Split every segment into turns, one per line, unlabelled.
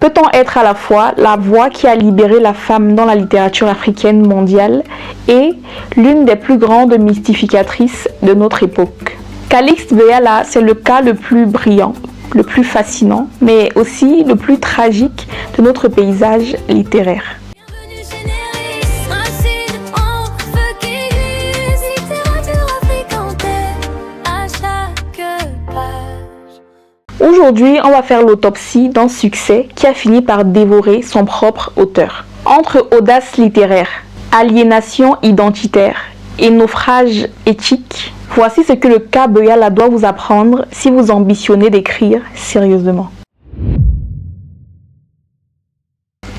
Peut-on être à la fois la voix qui a libéré la femme dans la littérature africaine mondiale et l'une des plus grandes mystificatrices de notre époque? Calixte Beyala, c'est le cas le plus brillant, le plus fascinant, mais aussi le plus tragique de notre paysage littéraire. Aujourd'hui, on va faire l'autopsie d'un succès qui a fini par dévorer son propre auteur. Entre audace littéraire, aliénation identitaire et naufrage éthique, voici ce que le cas Beyala doit vous apprendre si vous ambitionnez d'écrire sérieusement.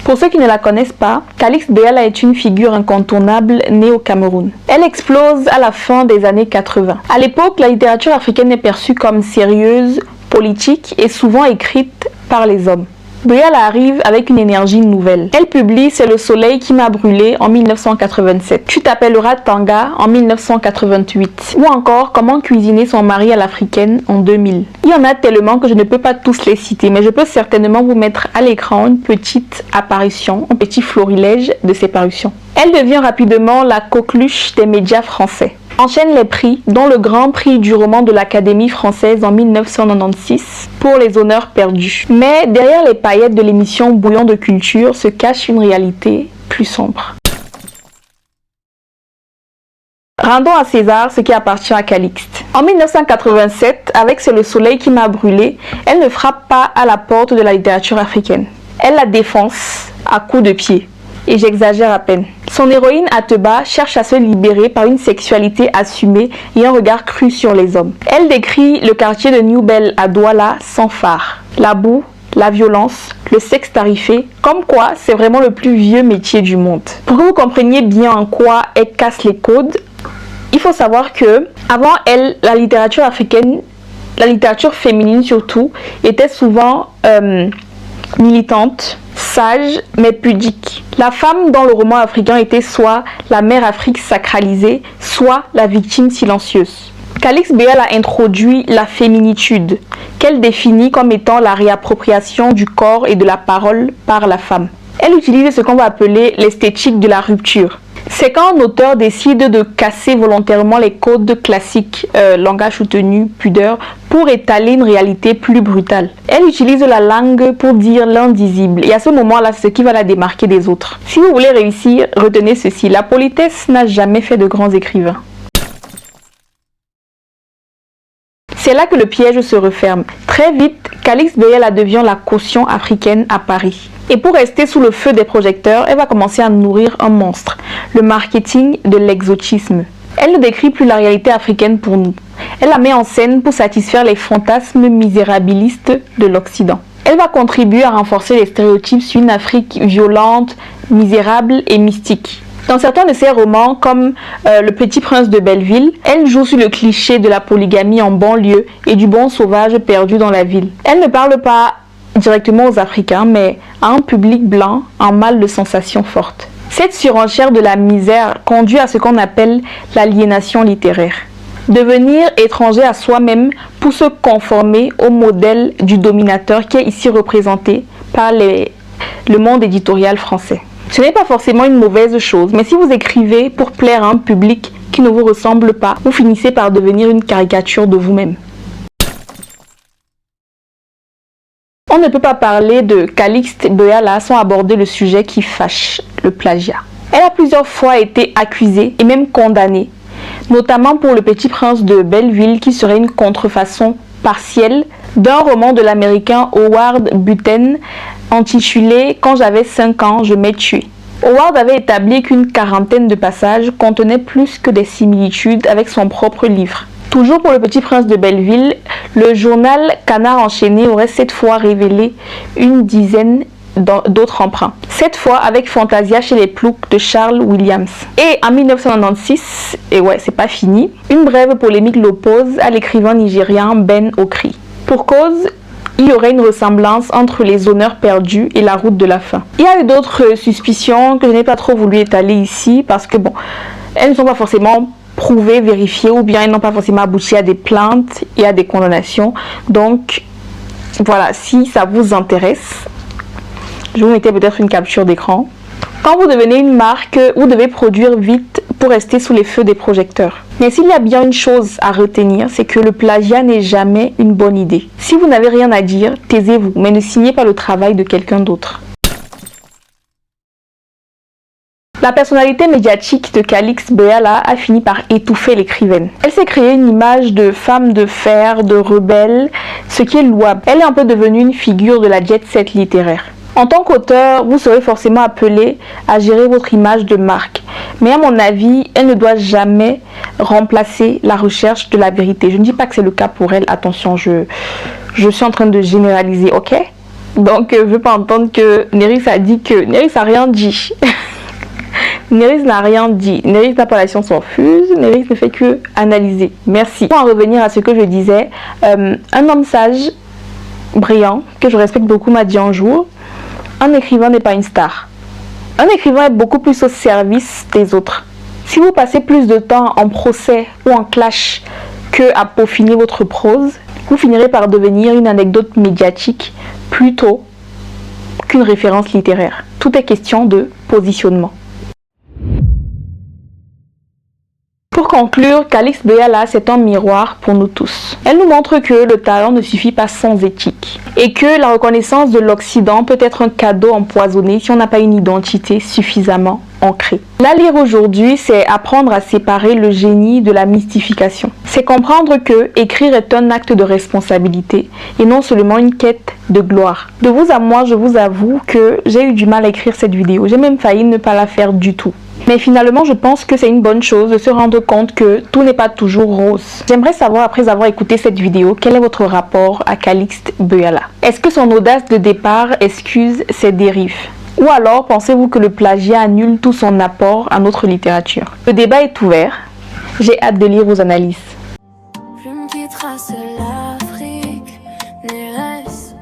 Pour ceux qui ne la connaissent pas, Calixte Beyala est une figure incontournable née au Cameroun. Elle explose à la fin des années 80. À l'époque, la littérature africaine est perçue comme sérieuse, politique et souvent écrite par les hommes. Beyala arrive avec une énergie nouvelle. Elle publie C'est le soleil qui m'a brûlé en 1987, Tu t'appelleras Tanga en 1988 ou encore Comment cuisiner son mari à l'africaine en 2000. Il y en a tellement que je ne peux pas tous les citer, mais je peux certainement vous mettre à l'écran une petite apparition, un petit florilège de ces parutions. Elle devient rapidement la coqueluche des médias français. Enchaîne les prix, dont le Grand Prix du roman de l'Académie française en 1996 pour Les honneurs perdus. Mais derrière les paillettes de l'émission Bouillon de culture se cache une réalité plus sombre. Rendons à César ce qui appartient à Calixte. En 1987, avec C'est le soleil qui m'a brûlé, elle ne frappe pas à la porte de la littérature africaine. Elle la défonce à coups de pied. Et j'exagère à peine. Son héroïne Ateba cherche à se libérer par une sexualité assumée et un regard cru sur les hommes. Elle décrit le quartier de New Bell à Douala sans phare. La boue, la violence, le sexe tarifé, comme quoi c'est vraiment le plus vieux métier du monde. Pour que vous compreniez bien en quoi elle casse les codes, il faut savoir que avant elle, la littérature africaine, la littérature féminine surtout, était souvent militante, sage mais pudique. La femme dans le roman africain était soit la mère Afrique sacralisée, soit la victime silencieuse. Calixte Beyala introduit la féminitude, qu'elle définit comme étant la réappropriation du corps et de la parole par la femme. Elle utilise ce qu'on va appeler l'esthétique de la rupture. C'est quand un auteur décide de casser volontairement les codes classiques, langage soutenu, pudeur, pour étaler une réalité plus brutale. Elle utilise la langue pour dire l'indisible et à ce moment-là, c'est ce qui va la démarquer des autres. Si vous voulez réussir, retenez ceci, la politesse n'a jamais fait de grands écrivains. C'est là que le piège se referme. Très vite, Calixte Beyala devient la caution africaine à Paris. Et pour rester sous le feu des projecteurs, elle va commencer à nourrir un monstre, le marketing de l'exotisme. Elle ne décrit plus la réalité africaine pour nous. Elle la met en scène pour satisfaire les fantasmes misérabilistes de l'Occident. Elle va contribuer à renforcer les stéréotypes sur une Afrique violente, misérable et mystique. Dans certains de ses romans, comme Le Petit Prince de Belleville, elle joue sur le cliché de la polygamie en banlieue et du bon sauvage perdu dans la ville. Elle ne parle pas directement aux Africains, mais à un public blanc en mal de sensations fortes. Cette surenchère de la misère conduit à ce qu'on appelle l'aliénation littéraire. Devenir étranger à soi-même pour se conformer au modèle du dominateur qui est ici représenté par le monde éditorial français. Ce n'est pas forcément une mauvaise chose, mais si vous écrivez pour plaire à un public qui ne vous ressemble pas, vous finissez par devenir une caricature de vous-même. On ne peut pas parler de Calixte Beyala sans aborder le sujet qui fâche, le plagiat. Elle a plusieurs fois été accusée et même condamnée, notamment pour Le Petit Prince de Belleville qui serait une contrefaçon partielle d'un roman de l'américain Howard Buten intitulé « Quand j'avais 5 ans, je m'ai tué ». Howard avait établi qu'une quarantaine de passages contenaient plus que des similitudes avec son propre livre. Toujours pour Le Petit Prince de Belleville, le journal Canard enchaîné aurait cette fois révélé une dizaine d'autres emprunts. Cette fois avec Fantasia chez les Ploucs de Charles Williams. Et en 1996, et ouais, c'est pas fini, une brève polémique l'oppose à l'écrivain nigérian Ben Okri. Pour cause, il y aurait une ressemblance entre Les honneurs perdus et La route de la faim. Il y a eu d'autres suspicions que je n'ai pas trop voulu étaler ici parce que bon, elles ne sont pas forcément prouvées, vérifiées ou bien elles n'ont pas forcément abouti à des plaintes et à des condamnations. Donc voilà, si ça vous intéresse, Je vous mettais peut-être une capture d'écran. Quand vous devenez une marque, vous devez produire vite pour rester sous les feux des projecteurs. Mais s'il y a bien une chose à retenir, c'est que le plagiat n'est jamais une bonne idée. Si vous n'avez rien à dire, taisez-vous, mais ne signez pas le travail de quelqu'un d'autre. La personnalité médiatique de Calix Beala a fini par étouffer l'écrivaine. Elle s'est créée une image de femme de fer, de rebelle, ce qui est louable. Elle est un peu devenue une figure de la jet-set littéraire. En tant qu'auteur, vous serez forcément appelé à gérer votre image de marque. Mais à mon avis, elle ne doit jamais remplacer la recherche de la vérité. Je ne dis pas que c'est le cas pour elle. Attention, je suis en train de généraliser, ok? Donc, je ne veux pas entendre que Nerys a dit que... Nerys n'a rien dit. Nerys n'a rien dit. Nerys n'a pas la science infuse. Nerys ne fait que analyser. Merci. Pour en revenir à ce que je disais, un homme sage, brillant, que je respecte beaucoup, m'a dit un jour: un écrivain n'est pas une star. Un écrivain est beaucoup plus au service des autres. Si vous passez plus de temps en procès ou en clash que à peaufiner votre prose, vous finirez par devenir une anecdote médiatique plutôt qu'une référence littéraire. Tout est question de positionnement. Pour conclure, Calix Beala, c'est un miroir pour nous tous. Elle nous montre que le talent ne suffit pas sans éthique et que la reconnaissance de l'Occident peut être un cadeau empoisonné si on n'a pas une identité suffisamment ancrée. La lire aujourd'hui, c'est apprendre à séparer le génie de la mystification. C'est comprendre que écrire est un acte de responsabilité et non seulement une quête de gloire. De vous à moi, je vous avoue que j'ai eu du mal à écrire cette vidéo. J'ai même failli ne pas la faire du tout. Mais finalement, je pense que c'est une bonne chose de se rendre compte que tout n'est pas toujours rose. J'aimerais savoir, après avoir écouté cette vidéo, quel est votre rapport à Calix Beala? Est-ce que son audace de départ excuse ses dérives? Ou alors pensez-vous que le plagiat annule tout son apport à notre littérature? Le débat est ouvert. J'ai hâte de lire vos analyses.
Plume qui trace l'Afrique, Nerys.